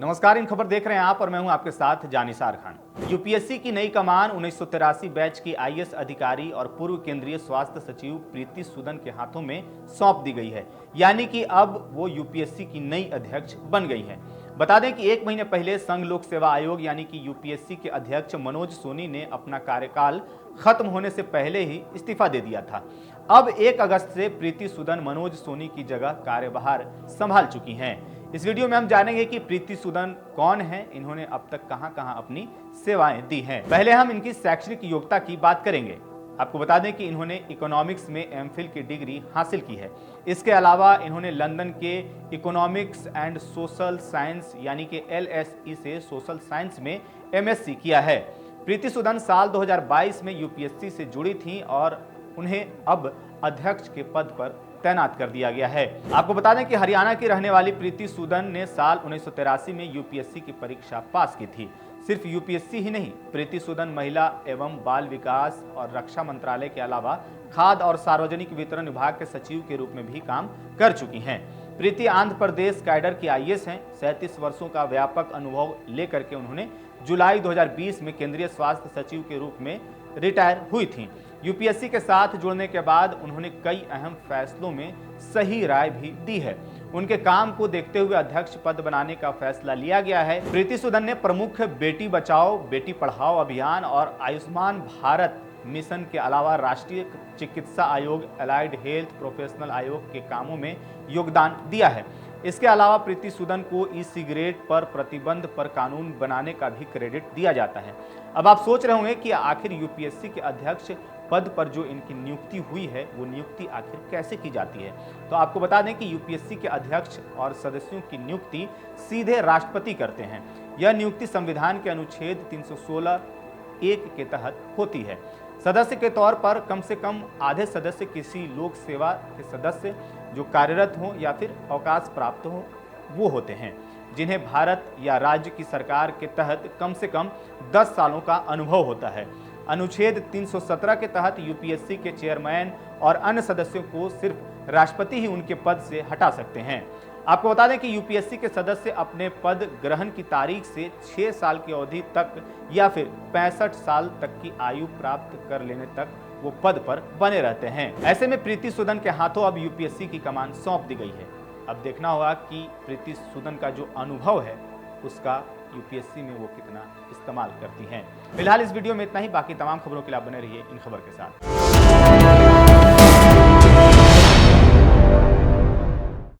नमस्कार, इन खबर देख रहे हैं आप और मैं हूं आपके साथ जानिसार खान। यूपीएससी की नई कमान 1983 बैच की आईएएस अधिकारी और पूर्व केंद्रीय स्वास्थ्य सचिव प्रीति सूदन के हाथों में सौंप दी गई है, यानी कि अब वो यूपीएससी की नई अध्यक्ष बन गई हैं। बता दें कि 1 महीने पहले संघ लोक सेवा आयोग यानी कि यूपीएससी के अध्यक्ष मनोज सोनी ने अपना कार्यकाल खत्म होने से पहले ही इस्तीफा दे दिया था। अब 1 अगस्त से प्रीति सूदन मनोज सोनी की जगह कार्यभार संभाल चुकी हैं। इस वीडियो में हम जानेंगे कि प्रीति सूदन कौन है, इन्होंने अब तक कहां-कहां अपनी सेवाएं दी हैं। पहले हम इनकी शैक्षणिक योग्यता की बात करेंगे। आपको बता दें कि इन्होंने इकोनॉमिक्स में एमफिल की डिग्री हासिल की है। इसके अलावा इन्होंने लंदन के इकोनॉमिक्स एंड सोशल साइंस यानी कि LSE से सोशल साइंस में MSc किया है। प्रीति सूदन साल 2022 में यूपीएससी से जुड़ी थीं और उन्हें अब अध्यक्ष के पद पर तैनात कर दिया गया है। आपको बता दें कि हरियाणा की रहने वाली प्रीति सूदन ने साल 1983 में यूपीएससी की परीक्षा पास की थी। सिर्फ यूपीएससी ही नहीं, प्रीति सूदन महिला एवं बाल विकास और रक्षा मंत्रालय के अलावा खाद्य और सार्वजनिक वितरण विभाग के सचिव के रूप में भी काम कर चुकी हैं। प्रीति आंध्र प्रदेश कैडर की आईएएस हैं। 37 वर्षों का व्यापक अनुभव लेकर के उन्होंने जुलाई 2020 में केंद्रीय स्वास्थ्य सचिव के रूप में रिटायर हुई थी। यूपीएससी के साथ जुड़ने के बाद उन्होंने कई अहम फैसलों में सही राय भी दी है। उनके काम को देखते हुए अध्यक्ष पद बनाने का फैसला लिया गया है। प्रीति सूदन ने प्रमुख बेटी बचाओ बेटी पढ़ाओ अभियान और आयुष्मान भारत मिशन के अलावा राष्ट्रीय चिकित्सा आयोग, एलाइड हेल्थ प्रोफेशनल आयोग के कामों में योगदान दिया है। इसके अलावा प्रीति सूदन को ई सिगरेट पर प्रतिबंध पर कानून बनाने का भी क्रेडिट दिया जाता है। अब आप सोच रहे होंगे कि आखिर यूपीएससी के अध्यक्ष पद पर जो इनकी नियुक्ति हुई है वो नियुक्ति आखिर कैसे की जाती है। तो आपको बता दें कि यूपीएससी के अध्यक्ष और सदस्यों की नियुक्ति सीधे राष्ट्रपति करते हैं। यह नियुक्ति संविधान के अनुच्छेद 316(1) के तहत होती है। सदस्य के तौर पर कम से कम आधे सदस्य किसी लोक सेवा के सदस्य जो कार्यरत हों या फिर अवकाश प्राप्त हों वो होते हैं, जिन्हें भारत या राज्य की सरकार के तहत कम से कम 10 सालों का अनुभव होता है। अनुच्छेद 317 के तहत यूपीएससी के चेयरमैन और अन्य सदस्यों को सिर्फ राष्ट्रपति ही उनके पद से हटा सकते हैं। आपको बता दें कि यूपीएससी के सदस्य अपने पद ग्रहण की तारीख से 6 साल की अवधि तक या फिर 65 साल तक की आयु प्राप्त कर लेने तक वो पद पर बने रहते हैं। ऐसे में प्रीति सूदन के हाथों अब यूपीएससी की कमान सौंप दी गई है। अब देखना होगा कि प्रीति सूदन का जो अनुभव है उसका यूपीएससी में वो कितना इस्तेमाल करती हैं। फिलहाल इस वीडियो में इतना ही। बाकी तमाम खबरों के लिए आप बने रहिए इन खबर के साथ।